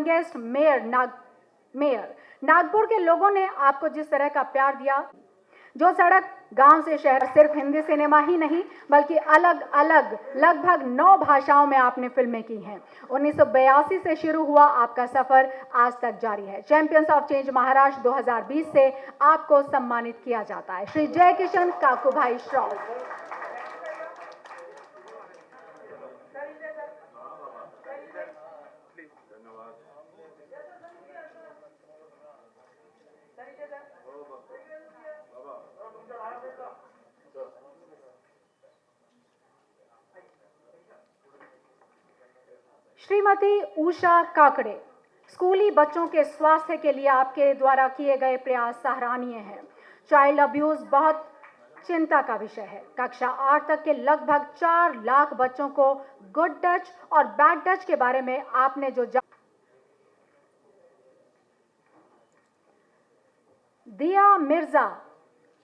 Youngest mayor Nagpur के लोगों ने आपको जिस तरह का प्यार दिया, जो सड़क गांव से शहर, सिर्फ हिंदी सिनेमा ही नहीं बल्कि अलग अलग लगभग 9 भाषाओं में आपने फिल्में की हैं। 1982 से शुरू हुआ आपका सफर आज तक जारी है। चैंपियंस ऑफ चेंज महाराष्ट्र 2020 से आपको सम्मानित किया जाता है। श्री जय किशन काकूभाई श्रॉफ। श्रीमती उषा काकड़े, स्कूली बच्चों के स्वास्थ्य के लिए आपके द्वारा किए गए प्रयास सराहनीय हैं। चाइल्ड अब्यूज बहुत चिंता का विषय है। कक्षा 8 तक के लगभग 4 लाख बच्चों को गुड टच और बैड टच के बारे में आपने जो दिया मिर्जा,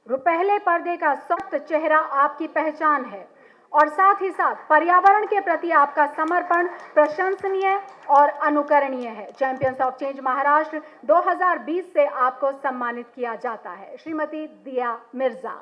पहले पर्दे का सख्त चेहरा आपकी पहचान है और साथ ही साथ पर्यावरण के प्रति आपका समर्पण प्रशंसनीय और अनुकरणीय है। चैंपियंस ऑफ चेंज महाराष्ट्र 2020 से आपको सम्मानित किया जाता है। श्रीमती दिया मिर्जा।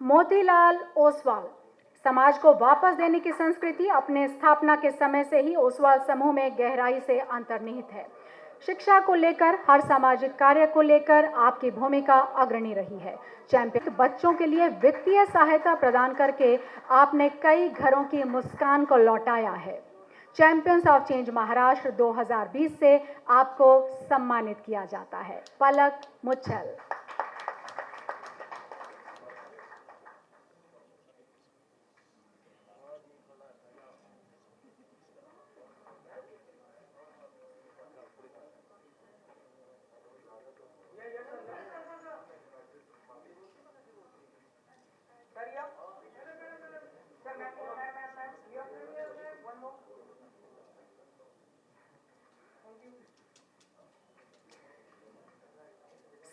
मोतीलाल ओसवाल, समाज को वापस देने की संस्कृति अपने स्थापना के समय से ही ओसवाल समूह में गहराई से अंतर्निहित है। शिक्षा को लेकर, हर सामाजिक कार्य को लेकर आपकी भूमिका अग्रणी रही है। चैंपियन बच्चों के लिए वित्तीय सहायता प्रदान करके आपने कई घरों की मुस्कान को लौटाया है। चैंपियंस ऑफ चेंज महाराष्ट्र 2020 से आपको सम्मानित किया जाता है। पलक मुच्छल।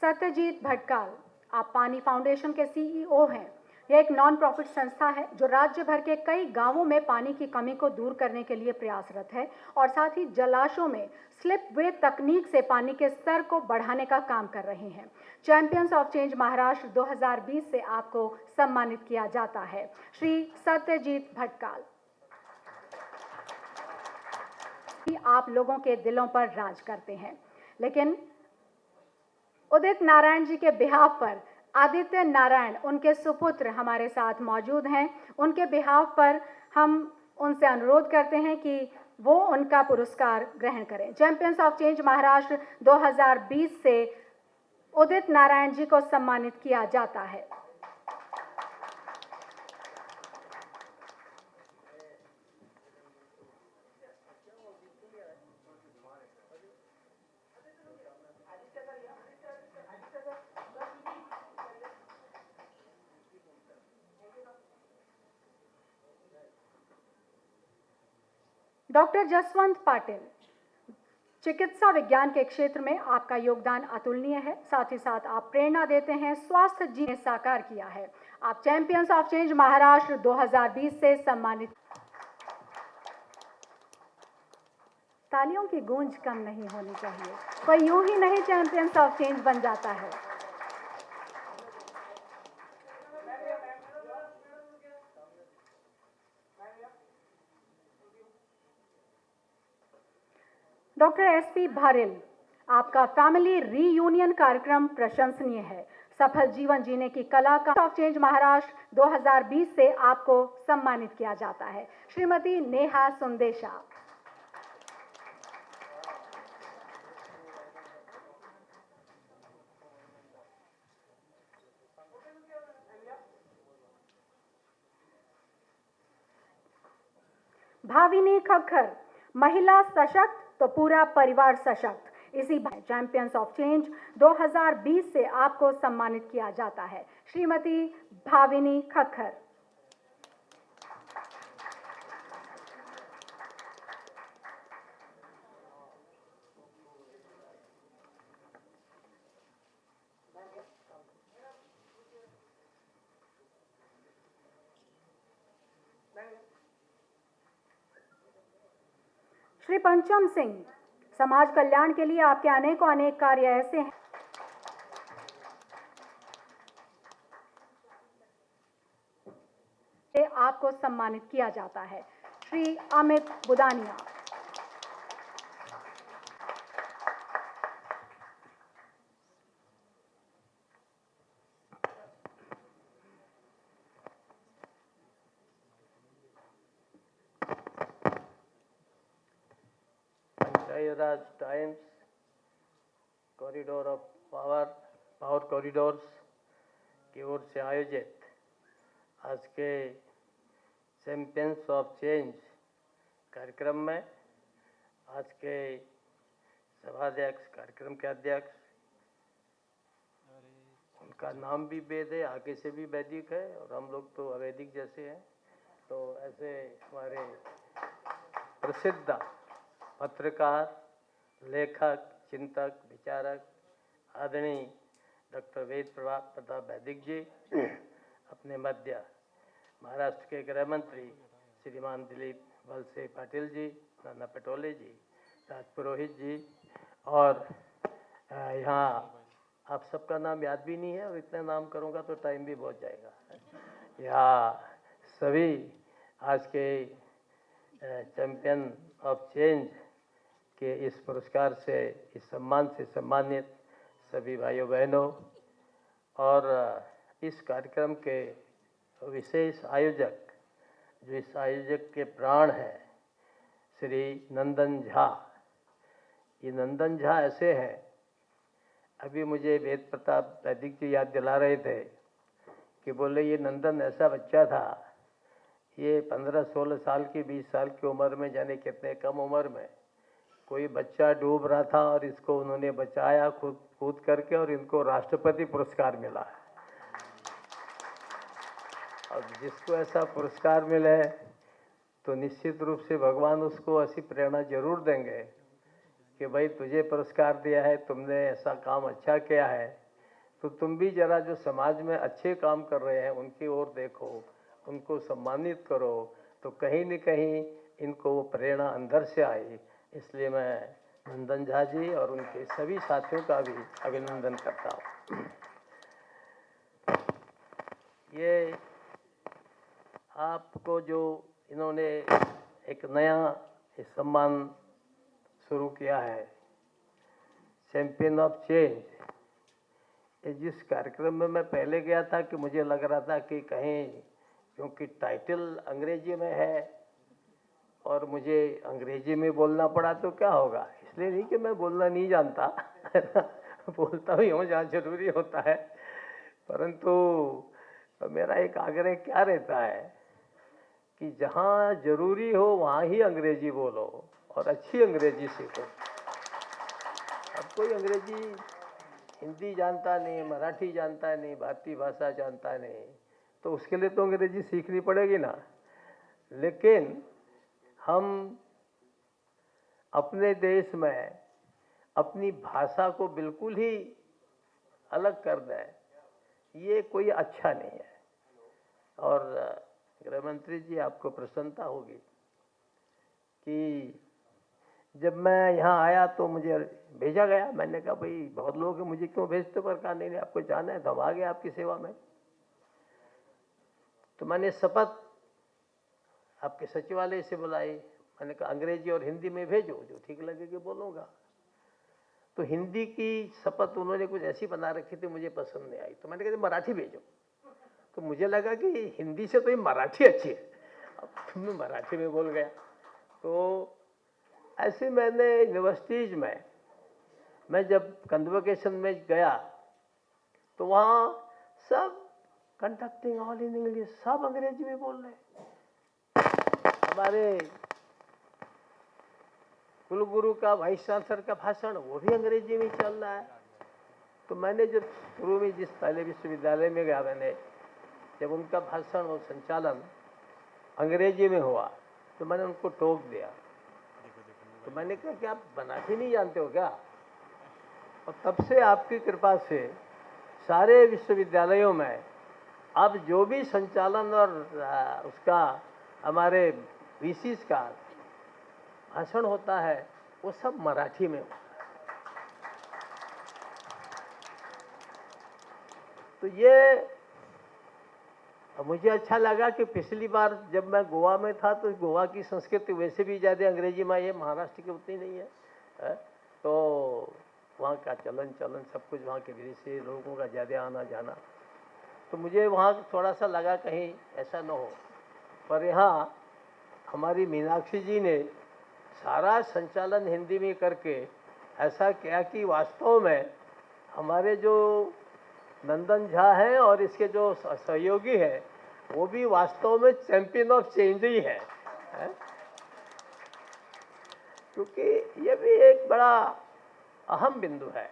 सत्यजीत भटकाल, आप पानी फाउंडेशन के सीईओ हैं। यह एक नॉन प्रॉफिट संस्था है जो राज्य भर के कई गांवों में पानी की कमी को दूर करने के लिए प्रयासरत है और साथ ही जलाशयों में स्लिप वे तकनीक से पानी के स्तर को बढ़ाने का काम कर रहे हैं। चैंपियंस ऑफ चेंज महाराष्ट्र 2020 से आपको सम्मानित किया जाता है। श्री सत्यजीत भटकाल। आप लोगों के दिलों पर राज करते हैं, लेकिन उदित नारायण जी के बिहाफ पर आदित्य नारायण, उनके सुपुत्र हमारे साथ मौजूद हैं। उनके बिहाफ पर हम उनसे अनुरोध करते हैं कि वो उनका पुरस्कार ग्रहण करें। चैंपियंस ऑफ चेंज महाराष्ट्र 2020 से उदित नारायण जी को सम्मानित किया जाता है। डॉक्टर जसवंत पाटिल, चिकित्सा विज्ञान के क्षेत्र में आपका योगदान अतुलनीय है। साथ ही साथ आप प्रेरणा देते हैं, स्वास्थ्य जी ने साकार किया है। आप चैंपियंस ऑफ चेंज महाराष्ट्र 2020 से सम्मानित। तालियों की गूंज कम नहीं होनी चाहिए। कोई यूं ही नहीं चैंपियंस ऑफ चेंज बन जाता है। डॉक्टर एसपी भारेल, आपका फैमिली रीयूनियन कार्यक्रम प्रशंसनीय है। सफल जीवन जीने की कला का ऑफ चेंज महाराष्ट्र 2020 से आपको सम्मानित किया जाता है। श्रीमती नेहा सुंदेशा। भाविनी खक्खर, महिला सशक्त तो पूरा परिवार सशक्त, इसी चैंपियंस ऑफ चेंज 2020 से आपको सम्मानित किया जाता है। श्रीमती भाविनी खक्खर। श्री पंचम सिंह, समाज कल्याण के लिए आपके अनेकों अनेक कार्य ऐसे हैं आपको सम्मानित किया जाता है। Shri Amit Budania. Panchayraj Times Corridor of Power Corridors की ओर से आयोजित आज के चैंपियंस ऑफ चेंज कार्यक्रम में आज के सभाध्यक्ष, कार्यक्रम के अध्यक्ष, उनका नाम भी वेद है, आगे से भी वैदिक है और हम लोग तो अवैदिक जैसे हैं। तो ऐसे हमारे प्रसिद्ध पत्रकार, लेखक, चिंतक, विचारक आदरणीय डॉक्टर वेद प्रताप वैदिक जी, अपने मध्य महाराष्ट्र के गृह मंत्री श्रीमान दिलीप वलसे पाटिल जी, नाना पटोले जी, राज पुरोहित जी, और यहाँ आप सबका नाम याद भी नहीं है और इतना नाम करूँगा तो टाइम भी बहुत जाएगा। यहाँ सभी आज के चैंपियन ऑफ चेंज के इस पुरस्कार से, इस सम्मान से सम्मानित सभी भाइयों बहनों और इस कार्यक्रम के विशेष आयोजक, जो इस आयोजक के प्राण हैं, श्री नंदन झा। ये नंदन झा ऐसे हैं, अभी मुझे वेद प्रताप वैदिक जी याद दिला रहे थे कि बोले ये नंदन ऐसा बच्चा था, ये 15-16 साल की, 20 साल की उम्र में, जाने कितने कम उम्र में कोई बच्चा डूब रहा था और इसको उन्होंने बचाया कूद करके और इनको राष्ट्रपति पुरस्कार मिला है। और जिसको ऐसा पुरस्कार मिले तो निश्चित रूप से भगवान उसको ऐसी प्रेरणा जरूर देंगे कि भाई तुझे पुरस्कार दिया है, तुमने ऐसा काम अच्छा किया है, तो तुम भी जरा जो समाज में अच्छे काम कर रहे हैं उनकी ओर देखो, उनको सम्मानित करो, तो कहीं न कहीं इनको वो प्रेरणा अंदर से आई। इसलिए मैं नंदन झा जी और उनके सभी साथियों का भी अभिनंदन करता हूँ। ये आपको जो इन्होंने एक नया सम्मान शुरू किया है, चैंपियन ऑफ चेंज, ये जिस कार्यक्रम में मैं पहले गया था कि मुझे लग रहा था कि कहीं, क्योंकि टाइटल अंग्रेजी में है और मुझे अंग्रेजी में बोलना पड़ा तो क्या होगा, इसलिए नहीं कि मैं बोलना नहीं जानता बोलता भी हूँ जहाँ जरूरी होता है, परंतु मेरा एक आग्रह क्या रहता है कि जहाँ जरूरी हो वहाँ ही अंग्रेजी बोलो और अच्छी अंग्रेजी सीखो। अब कोई अंग्रेजी हिंदी जानता नहीं, मराठी जानता नहीं, भारतीय भाषा जानता नहीं, तो उसके लिए तो अंग्रेजी सीखनी पड़ेगी ना। लेकिन हम अपने देश में अपनी भाषा को बिल्कुल ही अलग कर दें, ये कोई अच्छा नहीं है। और गृह मंत्री जी, आपको प्रसन्नता होगी कि जब मैं यहाँ आया तो मुझे भेजा गया, मैंने कहा भाई बहुत लोग हैं, मुझे क्यों भेजते, पर कहा नहीं आपको जाना है, तो हम आ गए आपकी सेवा में। तो मैंने शपथ आपके सचिवालय से बुलाई, मैंने कहा अंग्रेजी और हिंदी में भेजो, जो ठीक लगेगी बोलूँगा। तो हिंदी की शपथ उन्होंने कुछ ऐसी बना रखी थी, मुझे पसंद नहीं आई, तो मैंने कहा मराठी भेजो। तो मुझे लगा कि हिंदी से तो ये मराठी अच्छी है, अब मैं मराठी में बोल गया। तो ऐसे मैंने यूनिवर्सिटीज में, मैं जब कन्वोकेशन में गया तो वहाँ सब कंडक्टिंग ऑल इन इंग्लिश, सब अंग्रेजी में बोल रहे। हमारे कुलगुरु का, वाइस चांसलर का भाषण वो भी अंग्रेजी में चल रहा है। तो मैंने जब शुरू में जिस पहले विश्वविद्यालय में गया मैंने, जब उनका भाषण और संचालन अंग्रेजी में हुआ तो मैंने उनको टोक दिया। तो मैंने कहा कि आप मराठी नहीं जानते हो क्या? और तब से आपकी कृपा से सारे विश्वविद्यालयों में अब जो भी संचालन और उसका हमारे वीसीस का भाषण होता है वो सब मराठी में होता है। तो ये मुझे अच्छा लगा कि पिछली बार जब मैं गोवा में था तो गोवा की संस्कृति वैसे भी ज़्यादा अंग्रेजी में है, महाराष्ट्र की उतनी नहीं है, तो वहाँ का चलन सब कुछ वहाँ के विदेशी लोगों का ज़्यादा आना जाना, तो मुझे वहाँ थोड़ा सा लगा कहीं ऐसा न हो। पर यहाँ हमारी मीनाक्षी जी ने सारा संचालन हिंदी में करके ऐसा किया कि वास्तव में हमारे जो नंदन झा हैं और इसके जो सहयोगी हैं वो भी वास्तव में चैंपियन ऑफ चेंज ही है? क्योंकि ये भी एक बड़ा अहम बिंदु है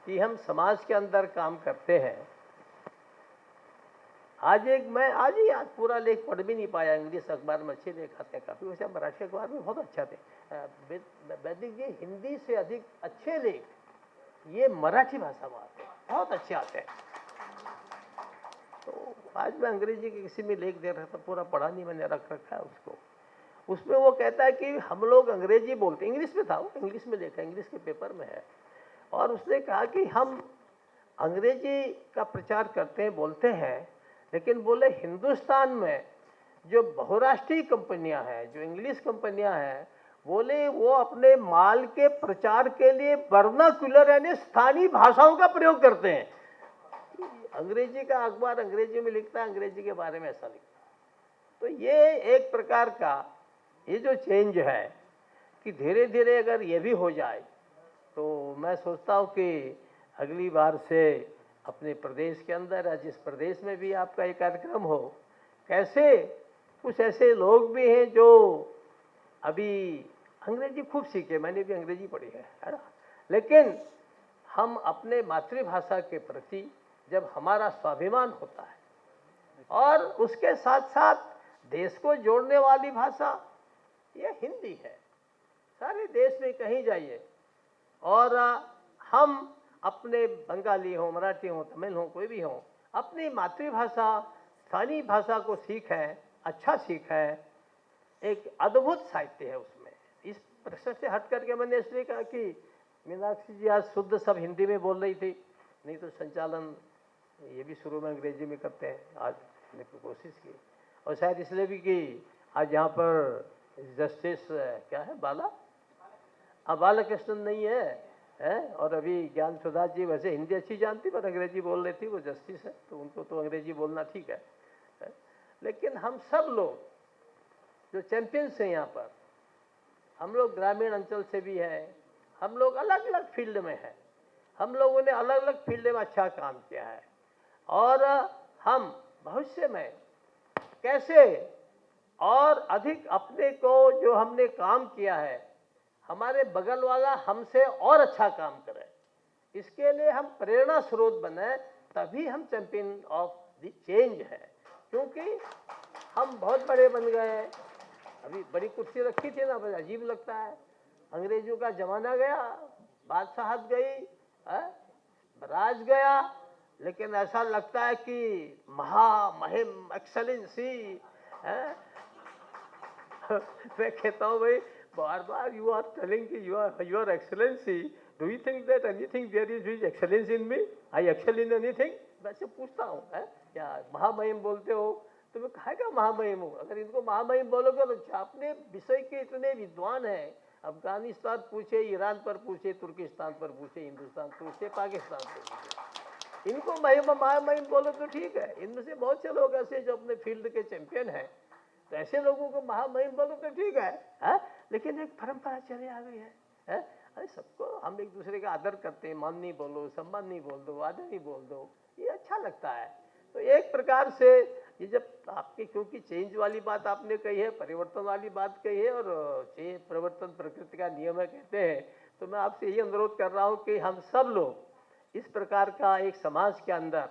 कि हम समाज के अंदर काम करते हैं। आज ही पूरा लेख पढ़ भी नहीं पाया, इंग्लिश अखबार में अच्छे लेख आते हैं काफ़ी, वैसे मराठी अखबार में बहुत अच्छा थे। वैदिक जी हिंदी से अधिक अच्छे लेख ये मराठी भाषा में आते हैं, बहुत अच्छे आते हैं। तो आज मैं अंग्रेजी के किसी में लेख दे रहा था, पूरा पढ़ा नहीं, मैंने रखा है उसको। उसमें वो कहता है कि हम लोग अंग्रेजी बोलते, इंग्लिश में था वो, इंग्लिश में लिखा, इंग्लिश के पेपर में है, और उसने कहा कि हम अंग्रेजी का प्रचार करते हैं, बोलते हैं, लेकिन बोले हिंदुस्तान में जो बहुराष्ट्रीय कंपनियां हैं, जो इंग्लिश कंपनियां हैं, बोले वो अपने माल के प्रचार के लिए वर्नाक्युलर यानी स्थानीय भाषाओं का प्रयोग करते हैं। अंग्रेजी का अखबार अंग्रेजी में लिखता है, अंग्रेजी के बारे में ऐसा लिखता है। तो ये एक प्रकार का ये जो चेंज है कि धीरे धीरे अगर ये भी हो जाए तो मैं सोचता हूँ कि अगली बार से अपने प्रदेश के अंदर या जिस प्रदेश में भी आपका ये कार्यक्रम हो, कैसे कुछ ऐसे लोग भी हैं जो अभी अंग्रेजी खूब सीखे, मैंने भी अंग्रेजी पढ़ी है ना, लेकिन हम अपने मातृभाषा के प्रति जब हमारा स्वाभिमान होता है और उसके साथ साथ देश को जोड़ने वाली भाषा ये हिंदी है। सारे देश में कहीं जाइए और हम अपने बंगाली हो, मराठी हो, तमिल हो, कोई भी हो, अपनी मातृभाषा स्थानीय भाषा को सीखें, अच्छा सीखें। एक अद्भुत साहित्य है उसमें। इस प्रश्न से हट करके मैंने इसलिए कहा कि मीनाक्षी जी आज शुद्ध सब हिंदी में बोल रही थी, नहीं तो संचालन ये भी शुरू में अंग्रेजी में करते हैं। आज मैंने कोशिश की, और शायद इसलिए भी कि आज यहाँ पर जस्टिस क्या है, बालाकृष्णन नहीं है, और अभी ज्ञान सुधा जी वैसे हिंदी अच्छी जानती पर अंग्रेजी बोल रही थी, वो जस्टिस है, तो उनको तो अंग्रेजी बोलना ठीक है। लेकिन हम सब लोग जो चैंपियंस हैं यहाँ पर, हम लोग ग्रामीण अंचल से भी हैं, हम लोग अलग अलग फील्ड में हैं, हम लोगों ने अलग अलग फील्ड में अच्छा काम किया है, और हम भविष्य में कैसे और अधिक अपने को जो हमने काम किया है, हमारे बगल वाला हमसे और अच्छा काम करे, इसके लिए हम प्रेरणा स्रोत बने, तभी हम चैंपियन ऑफ द चेंज है। क्योंकि हम बहुत बड़े बन गए, अभी बड़ी कुर्सी रखी थी ना, बड़ा अजीब लगता है। अंग्रेजों का जमाना गया, बादशाहत गई, राज गया, लेकिन ऐसा लगता है कि महिम एक्सेलेंसी मैं कहता हूँ भाई बार बार यू आर टेलिंग कि you are excellency, do you think that anything there is excellence in me, I excel in anything? वैसे पूछता हूँ, क्या महामहिम बोलते हो, तो मैं कहा क्या महामहिम हूँ? अगर इनको महामहिम बोलोगे तो अपने विषय के इतने विद्वान हैं, अफगानिस्तान पूछे, ईरान पर पूछे, तुर्किस्तान पर पूछे, हिंदुस्तान पूछे, पाकिस्तान पर पूछे, इनको महामहिम बोलो तो ठीक है। इनमें से बहुत से लोग ऐसे जो अपने फील्ड के चैंपियन हैं, तो ऐसे लोगों को महामहिम बोलो तो ठीक है, लेकिन एक परंपरा चली आ गई है, अरे सबको हम एक दूसरे का आदर करते हैं, मान नहीं बोलो, सम्मान नहीं बोल दो, आदर नहीं बोल दो, ये अच्छा लगता है। तो एक प्रकार से ये जब आपकी, क्योंकि चेंज वाली बात आपने कही है, परिवर्तन वाली बात कही है, और चेंज परिवर्तन प्रकृति का नियम है कहते हैं, तो मैं आपसे यही अनुरोध कर रहा हूँ कि हम सब लोग इस प्रकार का एक समाज के अंदर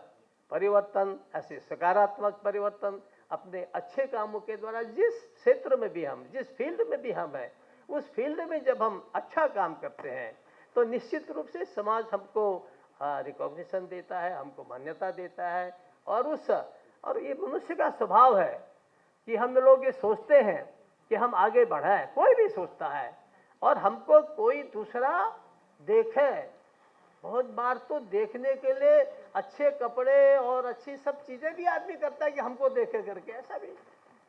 परिवर्तन, ऐसे सकारात्मक परिवर्तन अपने अच्छे कामों के द्वारा, जिस क्षेत्र में भी हम, जिस फील्ड में भी हम हैं, उस फील्ड में जब हम अच्छा काम करते हैं तो निश्चित रूप से समाज हमको रिकॉग्निशन देता है, हमको मान्यता देता है। और ये मनुष्य का स्वभाव है कि हम लोग ये सोचते हैं कि हम आगे बढ़े, कोई भी सोचता है, और हमको कोई दूसरा देखे। बहुत बार तो देखने के लिए अच्छे कपड़े और अच्छी सब चीजें भी आदमी करता है कि हमको देखे करके, ऐसा भी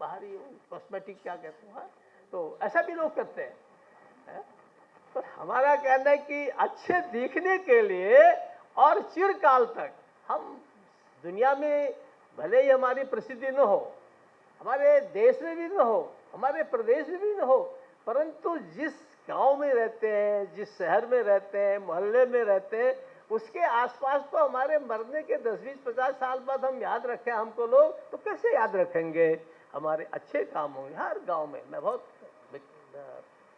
बाहरी कॉस्मेटिक क्या कहते हैं, तो ऐसा भी लोग करते हैं। तो हमारा कहना है कि अच्छे दिखने के लिए और चिरकाल तक हम दुनिया में भले ही हमारी प्रसिद्धि न हो, हमारे देश में भी न हो, हमारे प्रदेश में भी न हो, परंतु जिस गांव में रहते हैं, जिस शहर में रहते हैं, मोहल्ले में रहते हैं, उसके आसपास तो हमारे मरने के 10, 20, 50 साल बाद हम याद रखें हमको लोग, तो कैसे याद रखेंगे हमारे अच्छे काम होंगे। हर गांव में, मैं बहुत,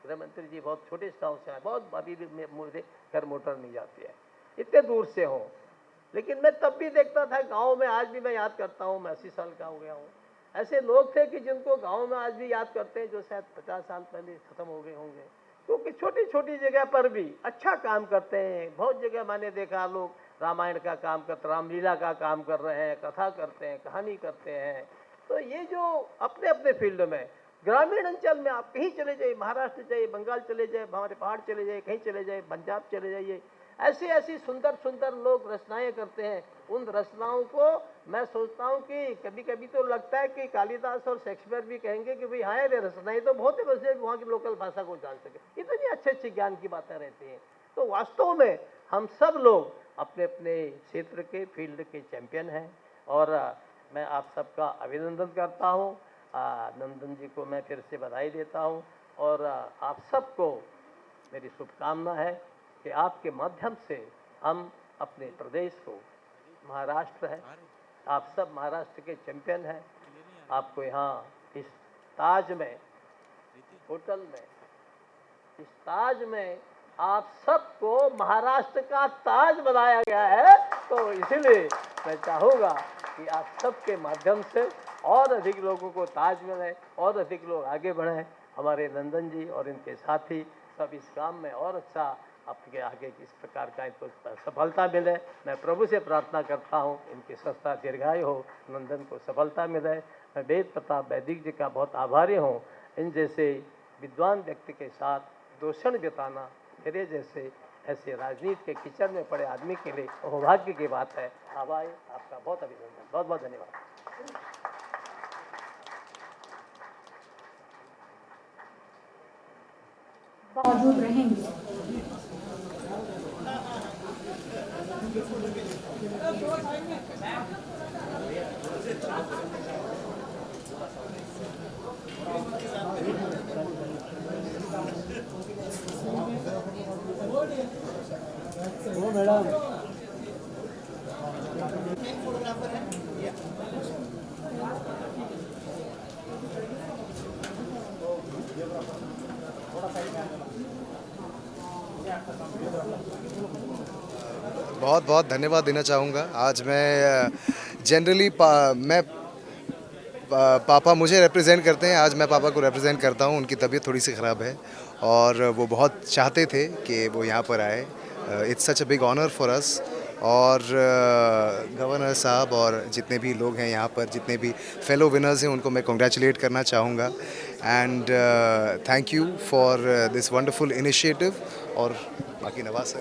गृह मंत्री जी बहुत छोटे गांव से आए, बहुत अभी भी मुझे घर मोटर नहीं जाती है, इतने दूर से हूँ, लेकिन मैं तब भी देखता था गांव में, आज भी मैं याद करता हूँ, मैं 80 साल का हो गया हूँ, ऐसे लोग थे कि जिनको गांव में आज भी याद करते हैं, जो शायद 50 साल पहले खत्म हो गए होंगे, क्योंकि छोटी छोटी जगह पर भी अच्छा काम करते हैं। बहुत जगह मैंने देखा लोग रामायण का काम करते, रामलीला का काम कर रहे हैं, कथा करते हैं, कहानी करते हैं। तो ये जो अपने अपने फील्ड में, ग्रामीण अंचल में आप कहीं चले जाइए, महाराष्ट्र जाइए, बंगाल चले जाए, हमारे पहाड़ चले जाइए, कहीं चले जाए, पंजाब चले जाइए, ऐसी ऐसी सुंदर सुंदर लोग रचनाएं करते हैं। उन रचनाओं को मैं सोचता हूँ कि कभी कभी तो लगता है कि कालिदास और शेक्सपियर भी कहेंगे कि भाई हाँ ये रचनाएं तो बहुत है, वैसे वहाँ की लोकल भाषा को जान सके, इतनी अच्छे अच्छे ज्ञान की बातें रहती हैं। तो वास्तव में हम सब लोग अपने अपने क्षेत्र के फील्ड के चैंपियन हैं, और मैं आप सबका अभिनंदन करता हूँ। नंदन जी को मैं फिर से बधाई देता हूँ, और आप सबको मेरी शुभकामना है कि आपके माध्यम से हम अपने प्रदेश को, महाराष्ट्र है, आप सब महाराष्ट्र के चैंपियन हैं, आपको यहाँ इस ताज में, होटल में, इस ताज में आप सबको महाराष्ट्र का ताज बनाया गया है। तो इसलिए मैं चाहूँगा कि आप सबके माध्यम से और अधिक लोगों को ताज मिले, और अधिक लोग आगे बढ़ें। हमारे नंदन जी और इनके साथी सब इस काम में और अच्छा आपके आगे किस प्रकार का इनको सफलता मिले। मैं प्रभु से प्रार्थना करता हूँ इनकी संस्था दीर्घायु हो, नंदन को सफलता मिले। मैं वेद प्रताप वैदिक जी का बहुत आभारी हूँ। इन जैसे विद्वान व्यक्ति के साथ दूषण बिताना मेरे जैसे ऐसे राजनीति के कीचड़ में पड़े आदमी के लिए सौभाग्य की बात है। आभार, आपका बहुत अभिनंदन, बहुत बहुत धन्यवाद। मौजूद रहेंगे। मैडम बहुत बहुत धन्यवाद देना चाहूँगा। आज मैं जनरली पापा मुझे रिप्रेजेंट करते हैं, आज मैं पापा को रिप्रेजेंट करता हूँ। उनकी तबीयत थोड़ी सी ख़राब है और वो बहुत चाहते थे कि वो यहाँ पर आए। It's such a big honour for us. और गवर्नर साहब और जितने भी लोग हैं यहाँ पर, जितने भी फेलो विनर्स हैं, उनको मैं कॉन्ग्रेचुलेट करना चाहूँगा। And thank you for this wonderful initiative. और बाकी नवाज सर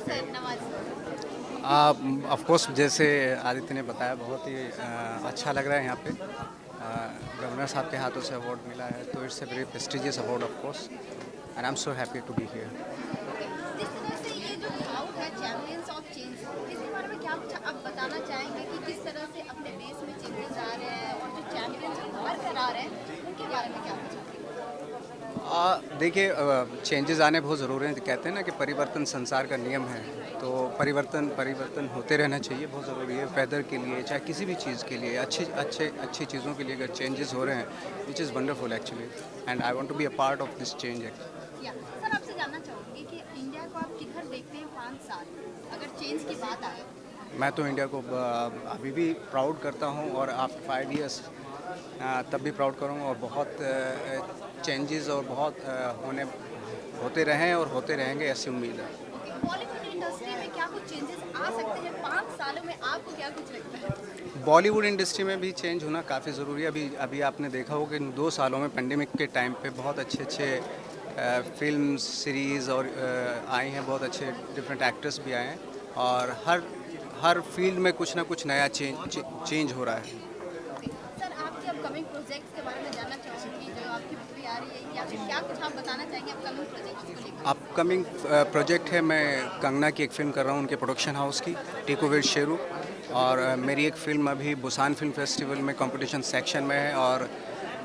ऑफ कोर्स जैसे आदित्य ने बताया, बहुत ही अच्छा लग रहा है यहाँ पे। गवर्नर साहब के हाथों से अवार्ड मिला है, तो it's a very prestigious award of course, and I am so happy to be here. जिस तरह से ये जो क्राउड है चैंपियंस ऑफ चेंज, इसके बारे में क्या कुछ आप बताना चाहेंगे कि किस तरह से अपने देश में चेंजेस आ रहे हैं, और जो चैंपियंस उभर कर आ रहे हैं उनके बारे में क्या कुछ? देखिए, चेंजेस आने बहुत ज़रूरी हैं। कहते हैं ना कि परिवर्तन संसार का नियम है, तो परिवर्तन होते रहना चाहिए, बहुत ज़रूरी है। वेदर के लिए, चाहे किसी भी चीज़ के लिए, अच्छी चीज़ों के लिए अगर चेंजेस हो रहे हैं, which is wonderful actually, and I want to be a part of this change. Yeah sir, आपसे जानना चाहूँगी कि इंडिया को आप किधर देखते हैं 5 साल अगर चेंज की बात आए? मैं तो इंडिया को अभी भी प्राउड करता हूँ, और आफ्टर 5 इयर्स तब भी प्राउड करूँगा, और बहुत चेंजेस और बहुत होते रहे और होते रहेंगे, ऐसी उम्मीद है। बॉलीवुड इंडस्ट्री में क्या कुछ चेंजेस आ सकते हैं 5 सालों में? आपको क्या कुछ लगता है? बॉलीवुड इंडस्ट्री में भी चेंज होना काफ़ी ज़रूरी है। अभी आपने देखा होगा कि इन 2 सालों में पेंडेमिक के टाइम पे बहुत अच्छे फिल्म सीरीज़ और आई हैं, बहुत अच्छे डिफरेंट एक्टर्स भी आए हैं, और हर फील्ड में कुछ ना कुछ नया चेंज हो रहा है। सर, आपके अपकमिंग प्रोजेक्ट्स के बारे में जानना चाहूँगी, जो आपकी मूवी आ रही है, या फिर क्या कुछ आप बताना चाहेंगे अपकमिंग प्रोजेक्ट्स को लेकर? अपकमिंग प्रोजेक्ट है, मैं कंगना की एक फ़िल्म कर रहा हूँ, उनके प्रोडक्शन हाउस की, टेक ओवर शेरू, और मेरी एक फ़िल्म अभी बुसान फिल्म फेस्टिवल में कंपटीशन सेक्शन में है, और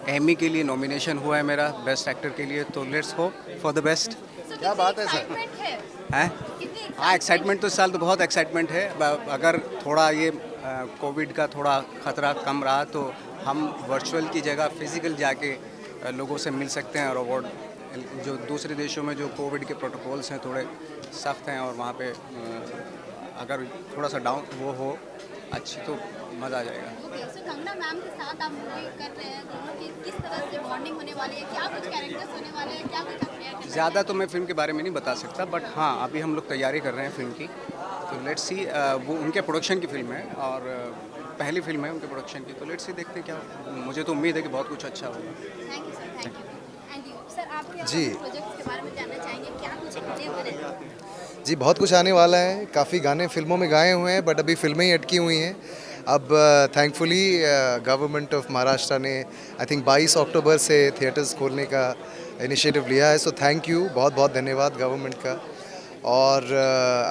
एमी के लिए नॉमिनेशन हुआ है मेरा बेस्ट एक्टर के लिए, तो let's hope for the best. क्या बात है सर? हैं? हाँ, एक्साइटमेंट तो इस साल तो बहुत एक्साइटमेंट है। अगर थोड़ा ये कोविड का थोड़ा ख़तरा कम रहा तो हम वर्चुअल की जगह फिज़िकल जाके लोगों से मिल सकते हैं, और अवार्ड, जो दूसरे देशों में जो कोविड के प्रोटोकॉल्स हैं थोड़े सख्त हैं, और वहाँ पे अगर थोड़ा सा डाउन वो हो अच्छी, तो मज़ा आ जाएगा। ओके, सो कंगना मैम के साथ आप मूवी कर रहे हैं, दोनों की किस तरह से बॉन्डिंग होने वाली है? क्या कुछ कैरेक्टर्स होने वाले हैं? क्या कुछ आप शेयर करना ज़्यादा तो मैं फ़िल्म के बारे में नहीं बता सकता, बट हाँ, अभी हम लोग तैयारी कर रहे हैं फ़िल्म की, तो लेट्स सी। वो उनके प्रोडक्शन की फ़िल्म है, और पहली फ़िल्म है उनके प्रोडक्शन की, तो लेट्स सी, देखते हैं क्या। मुझे तो उम्मीद है कि बहुत कुछ अच्छा होगा। Thank you sir, thank you. And you sir, आपके जी। प्रोजेक्ट्स के बारे में जानना चाहेंगे, क्या कुछ होने वाले हैं? जी, बहुत कुछ आने वाला है। काफ़ी गाने फिल्मों में गाए हुए हैं, बट अभी फिल्में ही अटकी हुई हैं। अब थैंकफुली गवर्नमेंट ऑफ महाराष्ट्र ने आई थिंक 22 अक्टूबर से थिएटर्स खोलने का इनिशिएटिव लिया है, सो थैंक यू, बहुत बहुत धन्यवाद गवर्नमेंट का। और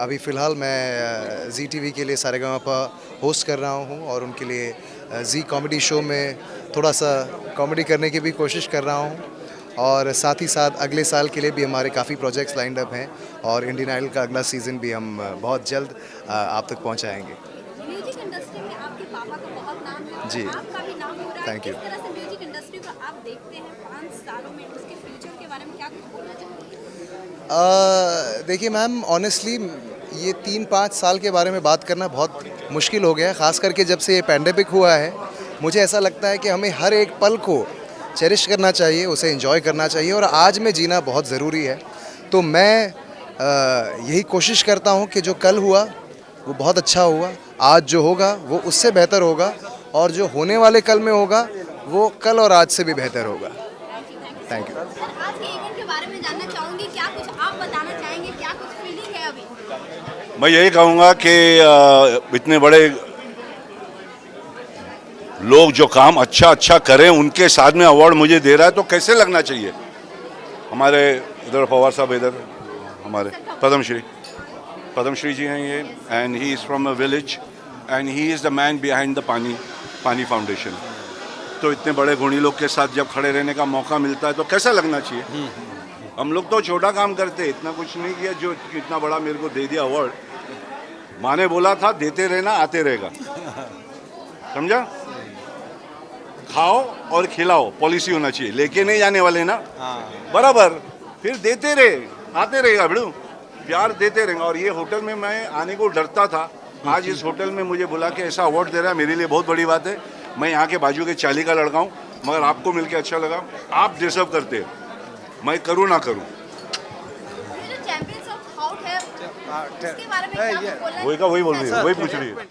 अभी फ़िलहाल मैं जी टीवी के लिए सारेगामापा होस्ट कर रहा हूँ, और उनके लिए जी कॉमेडी शो में थोड़ा सा कॉमेडी करने की भी कोशिश कर रहा हूँ, और साथ ही साथ अगले साल के लिए भी हमारे काफ़ी प्रोजेक्ट्स लाइंड अप हैं, और इंडियन आइडल का अगला सीज़न भी हम बहुत जल्द आप तक पहुँचाएँगे। म्यूजिक इंडस्ट्री में आपके पापा का बहुत नाम है, जी। आपका भी नाम हो रहा है। Thank you. किस तरह से म्यूजिक इंडस्ट्री को आप देखते हैं 5 सालों में, उसके फ्यूचर के बारे में क्या कुछ बोलना चाहेंगे? देखिए मैम, ऑनेस्टली ये 3-5 साल के बारे में बात करना बहुत मुश्किल हो गया है, ख़ास करके जब से ये पैंडेमिक हुआ है। मुझे ऐसा लगता है कि हमें हर एक पल को चेरिश करना चाहिए, उसे एंजॉय करना चाहिए, और आज में जीना बहुत ज़रूरी है। तो मैं यही कोशिश करता हूँ कि जो कल हुआ वो बहुत अच्छा हुआ, आज जो होगा वो उससे बेहतर होगा, और जो होने वाले कल में होगा वो कल और आज से भी बेहतर होगा। Thank you. सर, आज के इवेंट के बारे में जानना चाहूँगी, क्या कुछ आप बताना चाहेंगे, क्या कुछ फीलिंग है अभी? मैं यही कहूँगा कि इतने बड़े लोग जो काम अच्छा करें, उनके साथ में अवार्ड मुझे दे रहा है, तो कैसे लगना चाहिए। हमारे इधर पवार साहब, इधर हमारे पद्मश्री जी हैं ये, and he is from a village, and he is the man behind the पानी फाउंडेशन। तो इतने बड़े गुणी लोग के साथ जब खड़े रहने का मौका मिलता है तो कैसा लगना चाहिए। हम लोग तो छोटा काम करते, इतना कुछ नहीं किया, जो इतना बड़ा मेरे को दे दिया अवार्ड। माँ ने बोला था देते रहना, आते रहेगा, समझा। खाओ और खिलाओ पॉलिसी होना चाहिए, लेके नहीं जाने वाले ना, बराबर। फिर देते रहे, आते रहेगा बिड़ू, प्यार देते रहेंगे। और ये होटल में मैं आने को डरता था, आज इस होटल में मुझे बुला के ऐसा अवार्ड दे रहा है, मेरे लिए बहुत बड़ी बात है। मैं यहाँ के बाजू के चाली का लड़का हूँ, मगर आपको मिलके अच्छा लगा। आप डिजर्व करते हैं, मैं करूँ ना करूँ। ये जो चैंपियंस ऑफ हाउट है, उसके बारे में क्या कुछ बोलना वही पूछ रही है।